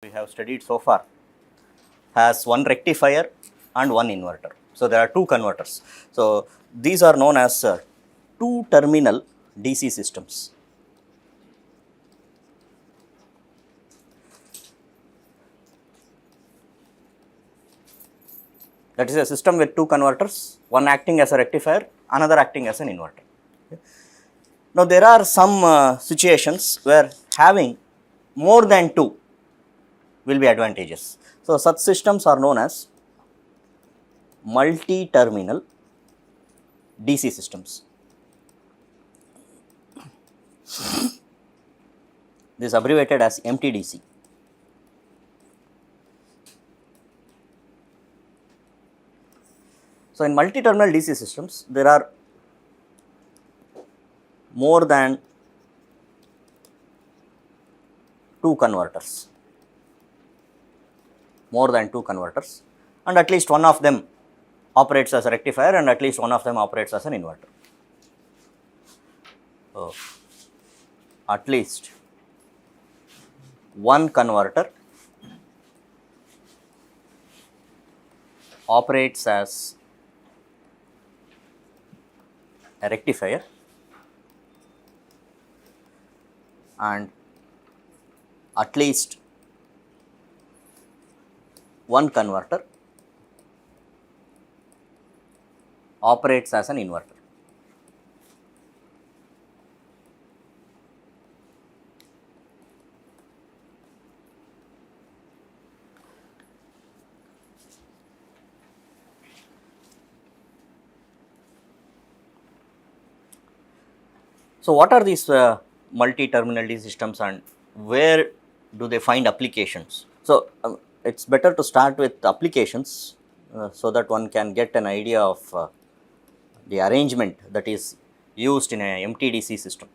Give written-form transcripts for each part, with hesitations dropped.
we have studied so far has one rectifier and one inverter. So, there are two converters. So, these are known as two terminal DC systems. That is a system with two converters, one acting as a rectifier, another acting as an inverter. Okay. Now, there are some situations where having more than two will be advantageous. So, such systems are known as multi-terminal DC systems. This is abbreviated as MTDC. So, in multi-terminal DC systems, there are more than two converters, and at least one of them operates as a rectifier and at least one of them operates as an inverter. So, at least one converter operates as a rectifier and at least one converter operates as an inverter. So, what are these multi-terminal DC systems and where do they find applications? So, it is better to start with applications so that one can get an idea of the arrangement that is used in a MTDC system.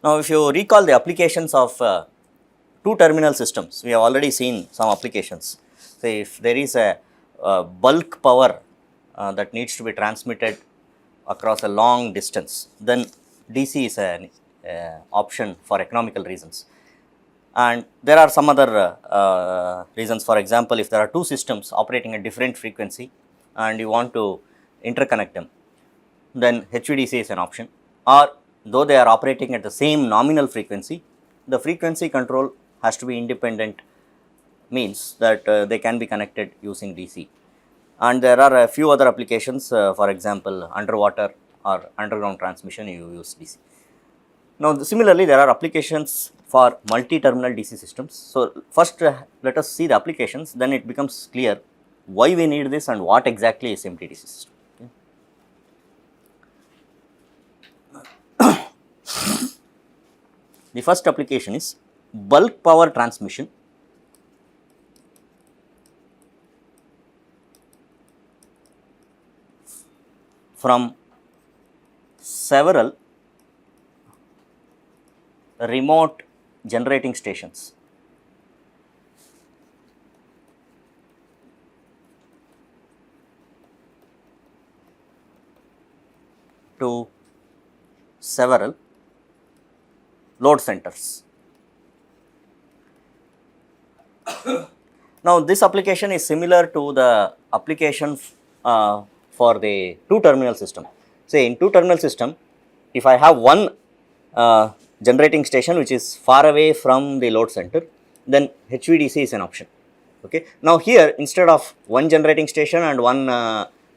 Now, if you recall the applications of two terminal systems, we have already seen some applications. Say, if there is a bulk power that needs to be transmitted across a long distance, then DC is an option for economical reasons. And there are some other reasons. For example, if there are two systems operating at different frequency and you want to interconnect them, then HVDC is an option. Or though they are operating at the same nominal frequency, the frequency control has to be independent, means that they can be connected using DC. And there are a few other applications, for example, underwater or underground transmission, you use DC. Now, similarly, there are applications for multi-terminal DC systems. So, first let us see the applications, then it becomes clear why we need this and what exactly is MTDC system. Okay. The first application is bulk power transmission from several remote generating stations. To several load centers. Now, this application is similar to the application for the two terminal system. Say, in two terminal system, if I have one generating station which is far away from the load center, then HVDC is an option. Okay. Now, here instead of one generating station and one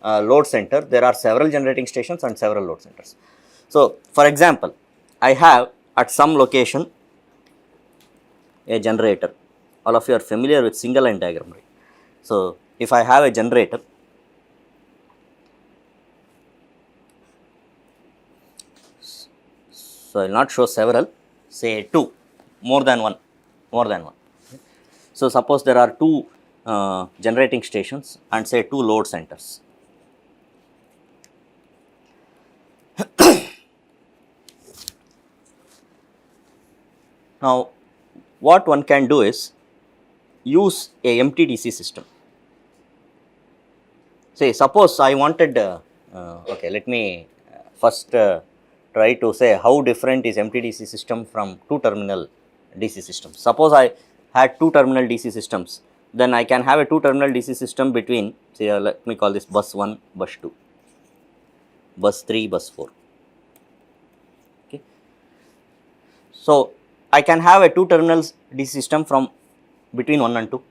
load center, there are several generating stations and several load centers. So, for example, I have at some location a generator. All of you are familiar with single line diagram, right? So, if I have a generator, so I will not show several, say two, more than one. So, suppose there are two generating stations and say two load centers. Now, what one can do is use a MTDC system. Say, suppose I wanted, okay, let me first try to say how different is MTDC system from two terminal DC systems. Suppose I had two terminal DC systems, then I can have a two terminal DC system between, say, let me call this bus 1, bus 2, bus 3, bus 4. Okay. So, I can have a two terminals DC system from between 1 and 2,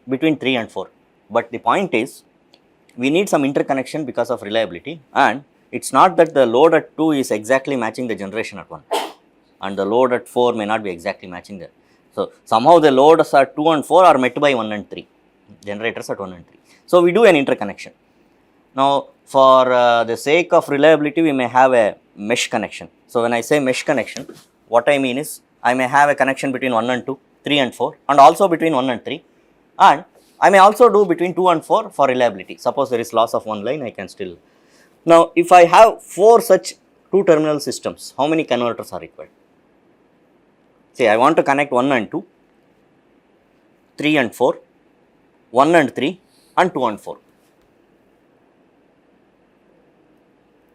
between 3 and 4, but the point is we need some interconnection because of reliability, and it is not that the load at 2 is exactly matching the generation at 1 and the load at 4 may not be exactly matching the. So, somehow the loads at 2 and 4 are met by 1 and 3, generators at 1 and 3. So, we do an interconnection. Now, for the sake of reliability, we may have a mesh connection. So, when I say mesh connection, what I mean is I may have a connection between 1 and 2, 3 and 4, and also between 1 and 3, and I may also do between 2 and 4 for reliability. Suppose there is loss of one line, I can still. Now, if I have 4 such two terminal systems, how many converters are required? Say I want to connect 1 and 2, 3 and 4, 1 and 3 and 2 and 4.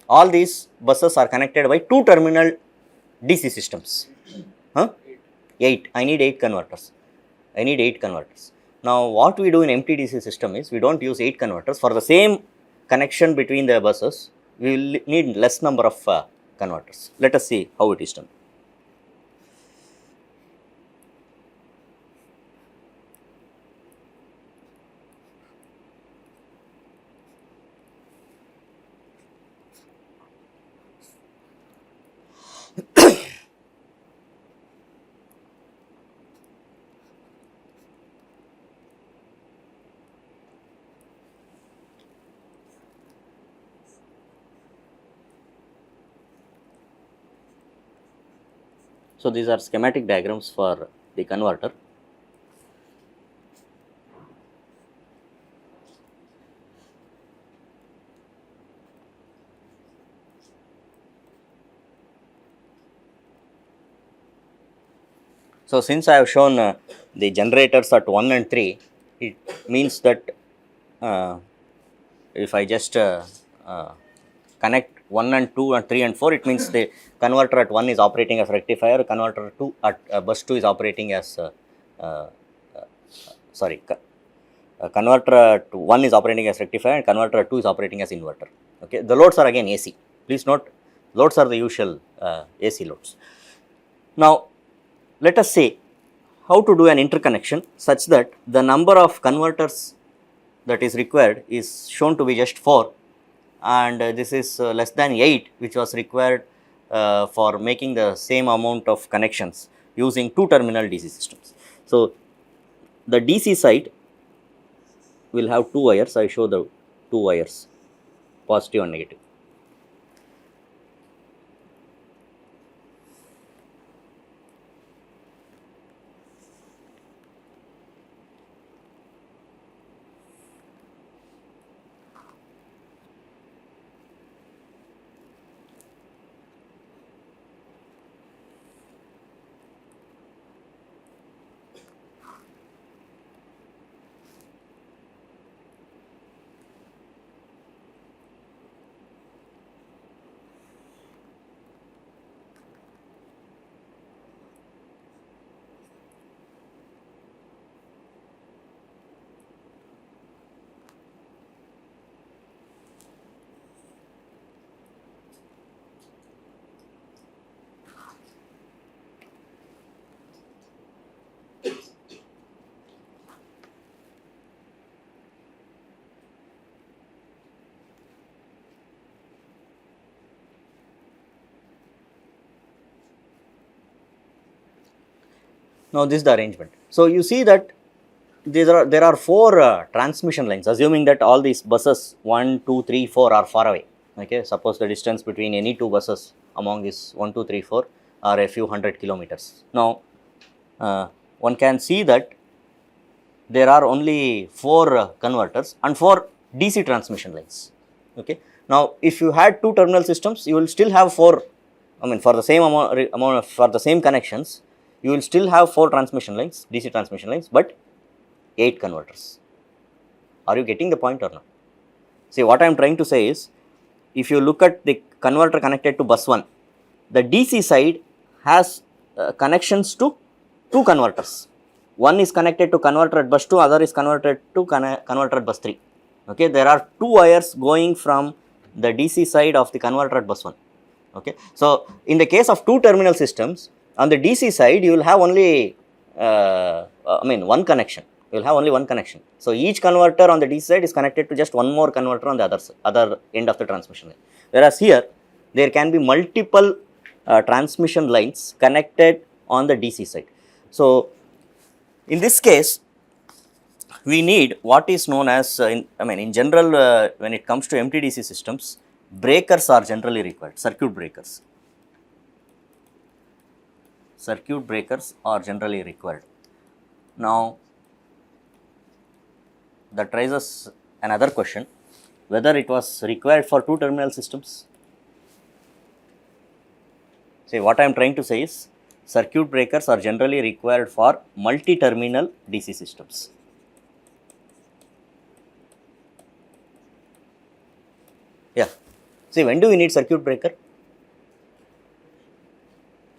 All these buses are connected by two terminal DC systems. 8. I need 8 converters. I need 8 converters. Now, what we do in MTDC system is we do not use 8 converters. For the same connection between the buses, we will need less number of converters. Let us see how it is done. So, these are schematic diagrams for the converter. So, since I have shown the generators at 1 and 3, it means that if I just connect 1 and 2 and 3 and 4, it means the converter at 1 is operating as rectifier, converter 2 at bus 2 is operating as converter at 1 is operating as rectifier and converter at 2 is operating as inverter. Okay. The loads are again AC. Please note, loads are the usual AC loads. Now, let us say how to do an interconnection such that the number of converters that is required is shown to be just 4, and this is less than 8, which was required for making the same amount of connections using two terminal DC systems. So, the DC side will have 2 wires. I show the 2 wires, positive and negative. Now, this is the arrangement. So, you see that there are 4 transmission lines, assuming that all these buses 1, 2, 3, 4 are far away. Okay. Suppose the distance between any 2 buses among these 1, 2, 3, 4 are a few hundred kilometers. Now, one can see that there are only 4 converters and 4 DC transmission lines. Okay. Now, if you had 2 terminal systems, you will still have 4, I mean for the same amount of, for the same connections, you will still have 4 transmission lines, DC transmission lines, but 8 converters. Are you getting the point or not? See, what I am trying to say is, if you look at the converter connected to bus 1, the DC side has connections to two converters. One is connected to converter at bus 2, other is converted to converter at bus 3. Okay, there are two wires going from the DC side of the converter at bus 1. Okay, so in the case of two terminal systems, on the DC side you will have only one connection. You will have only one connection. So each converter on the DC side is connected to just one more converter on the other end of the transmission line. Whereas here there can be multiple transmission lines connected on the DC side. So in this case, we need what is known as in general when it comes to MTDC systems, breakers are generally required, circuit breakers. Circuit breakers are generally required. Now, that raises another question, whether it was required for two terminal systems. See, what I am trying to say is, circuit breakers are generally required for multi-terminal DC systems. Yeah. See, when do we need circuit breaker?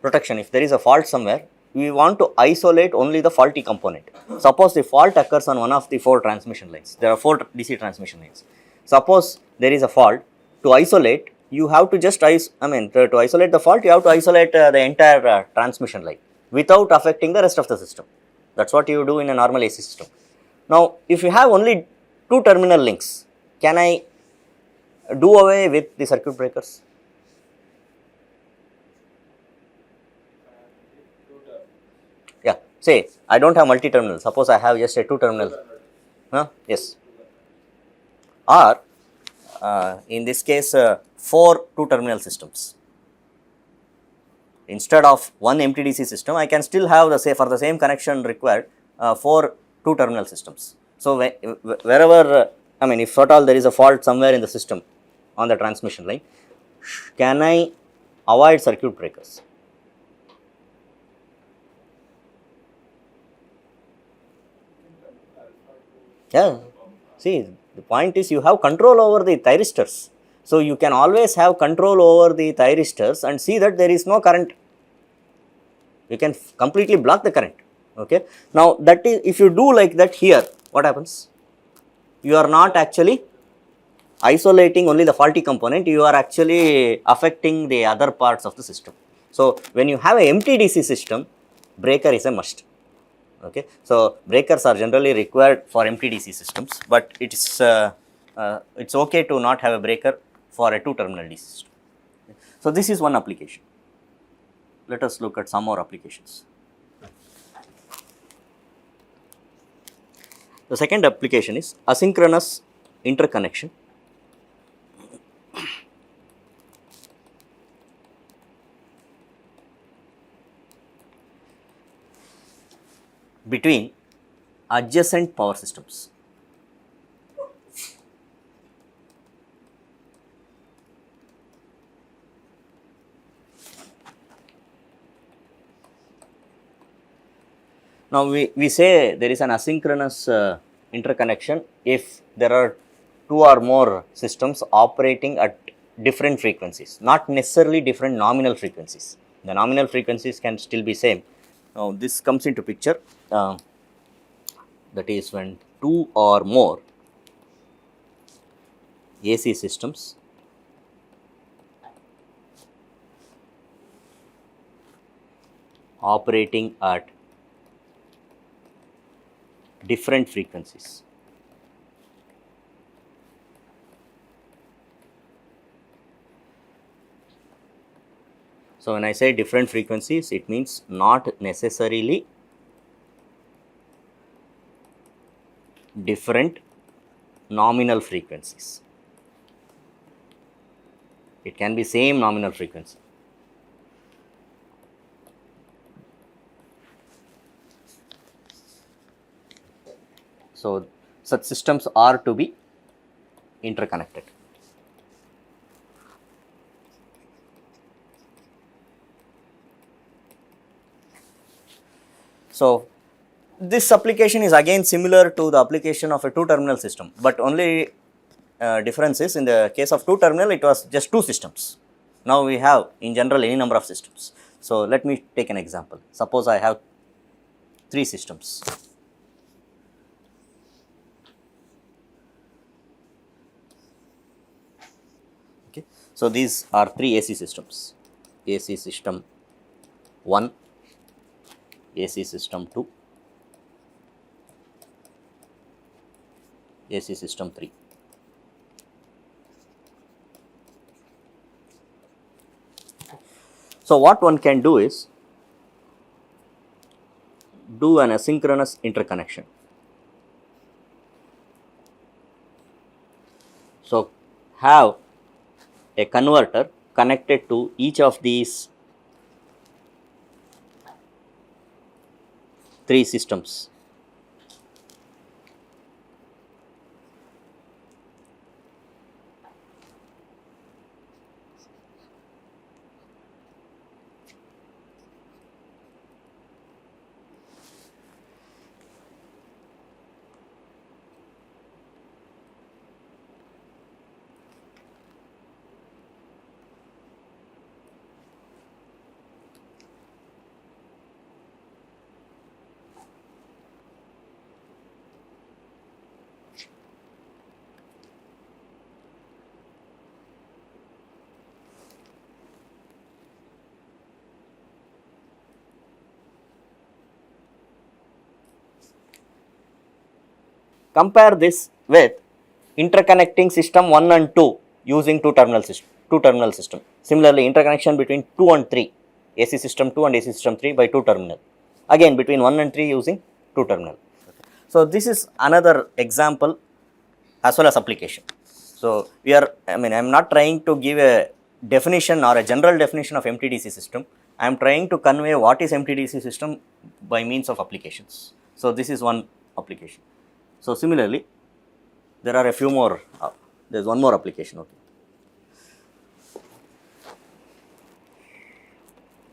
Protection. If there is a fault somewhere, we want to isolate only the faulty component. Suppose the fault occurs on one of the 4 transmission lines. There are 4 DC transmission lines. Suppose there is a fault. To isolate, you have to just to isolate the fault, you have to isolate the entire transmission line without affecting the rest of the system. That's what you do in a normal AC system. Now, if you have only 2 terminal links, can I do away with the circuit breakers? Yeah, say I don't have multi-terminal, suppose I have just a 2-terminal. Yes. Or in this case 4 2-terminal systems. Instead of one MTDC system, I can still have for the same connection required 4 2-terminal systems. So wherever if at all there is a fault somewhere in the system on the transmission line, can I avoid circuit breakers? Yeah, see, the point is you have control over the thyristors. So you can always have control over the thyristors and see that there is no current. You can completely block the current. Okay. Now that is, if you do like that here, what happens? You are not actually isolating only the faulty component, you are actually affecting the other parts of the system. So when you have a MTDC system, breaker is a must. Okay. So breakers are generally required for MTDC systems, but it's okay to not have a breaker for a 2-terminal DC system. So this is one application. Let us look at some more applications. The second application is asynchronous interconnection. Between adjacent power systems. Now we say there is an asynchronous interconnection if there are 2 or more systems operating at different frequencies, not necessarily different nominal frequencies. The nominal frequencies can still be same. Now this comes into picture, that is when 2 or more AC systems operating at different frequencies. So when I say different frequencies, it means not necessarily different nominal frequencies. It can be same nominal frequency. So such systems are to be interconnected. So this application is again similar to the application of a 2-terminal system, but only difference is in the case of 2-terminal it was just 2 systems. Now we have in general any number of systems. So let me take an example. Suppose I have 3 systems. Okay. So these are 3 AC systems. AC system 1, AC system 2, AC system 3. So what one can do is do an asynchronous interconnection. So have a converter connected to each of these 3 systems. Compare this with interconnecting system 1 and 2 using two terminal system. Similarly, interconnection between 2 and 3, AC system 2 and AC system 3 by 2 terminal. Again between 1 and 3 using 2 terminal. So this is another example as well as application. So we are, I am not trying to give a definition or a general definition of MTDC system. I am trying to convey what is MTDC system by means of applications. So this is one application. So similarly, there are a few more, there is one more application. Okay.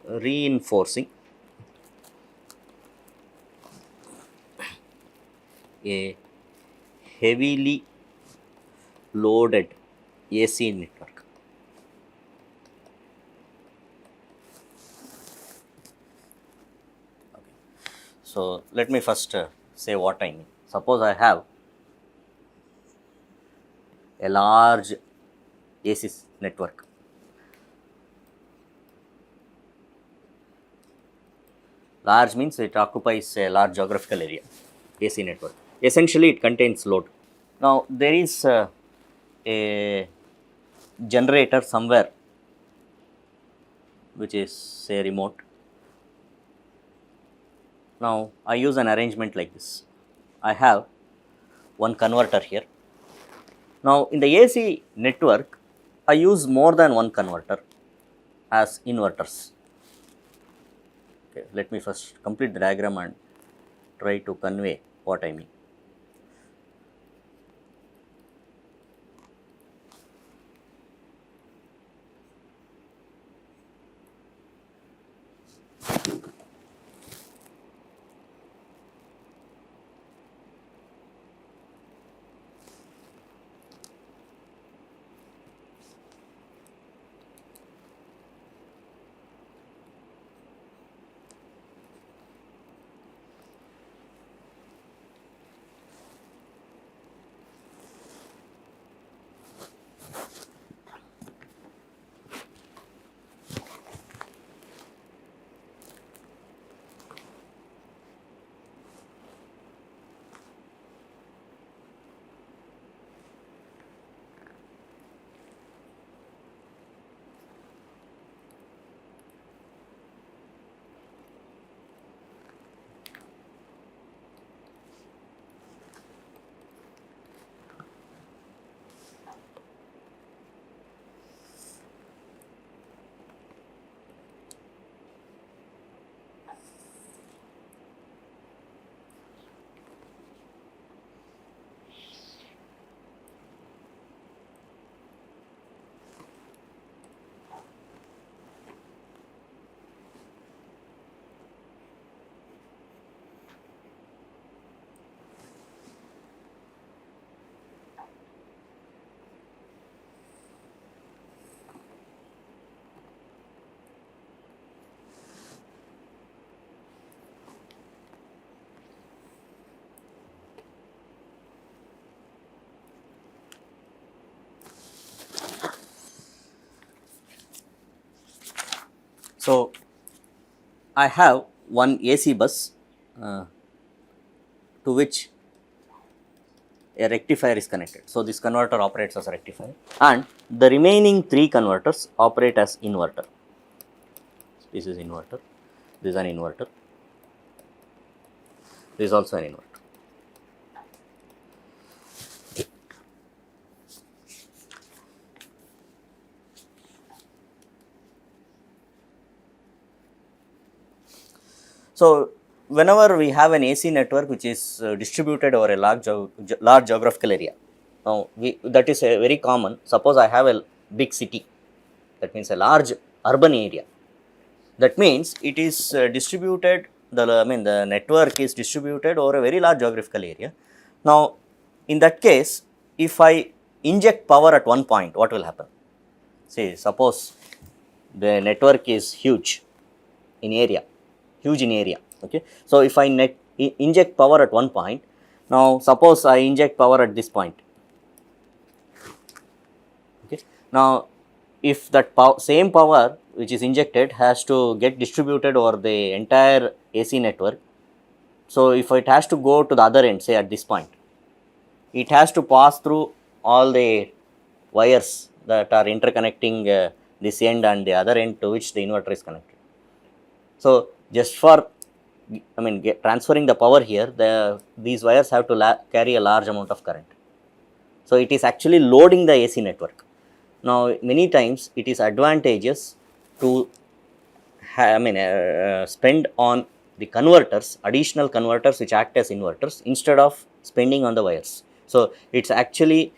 Reinforcing a heavily loaded AC network. Okay. So let me first say what I mean. Suppose I have a large AC network. Large means it occupies a large geographical area, AC network. Essentially, it contains load. Now, there is a generator somewhere which is say remote. Now, I use an arrangement like this. I have one converter here. Now, in the AC network, I use more than one converter as inverters. Okay, let me first complete the diagram and try to convey what I mean. So, I have one AC bus to which a rectifier is connected. So, this converter operates as a rectifier and the remaining 3 converters operate as inverter. This is inverter, this is an inverter, this is also an inverter. So, whenever we have an AC network which is distributed over a large geographical area, now that is a very common. Suppose I have a big city, that means a large urban area. That means it is distributed. The network is distributed over a very large geographical area. Now, in that case, if I inject power at one point, what will happen? See, suppose the network is huge in area. Okay. So, if I inject power at one point, now suppose I inject power at this point. Okay. Now, if that same power which is injected has to get distributed over the entire AC network. So, if it has to go to the other end, say at this point, it has to pass through all the wires that are interconnecting this end and the other end to which the inverter is connected. So, just for transferring the power here, these wires have to carry a large amount of current. So, it is actually loading the AC network. Now, many times it is advantageous to spend on the converters, additional converters which act as inverters instead of spending on the wires. So, it is actually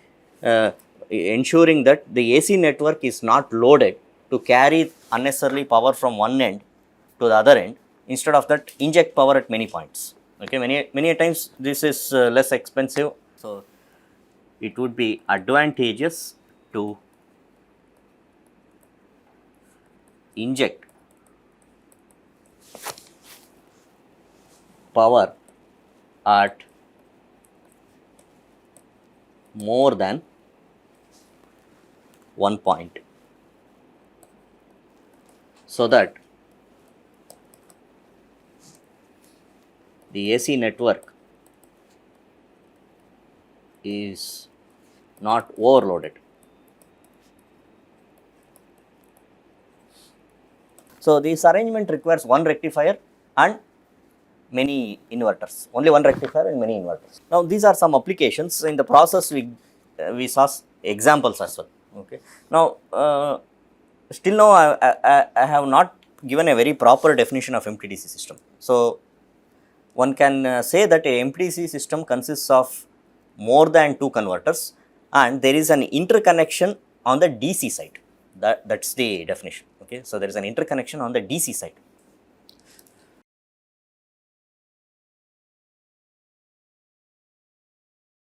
ensuring that the AC network is not loaded to carry unnecessarily power from one end to the other end. Instead of that, inject power at many points. Okay, many times this is less expensive. So, it would be advantageous to inject power at more than one point, so that the AC network is not overloaded. So, this arrangement requires one rectifier and many inverters, only one rectifier and many inverters. Now, these are some applications. In the process, we saw examples as well. Okay. Now, still now I have not given a very proper definition of MTDC system. So, one can say that a MTDC system consists of more than 2 converters and there is an interconnection on the DC side. That's the definition. Okay. So, there is an interconnection on the DC side.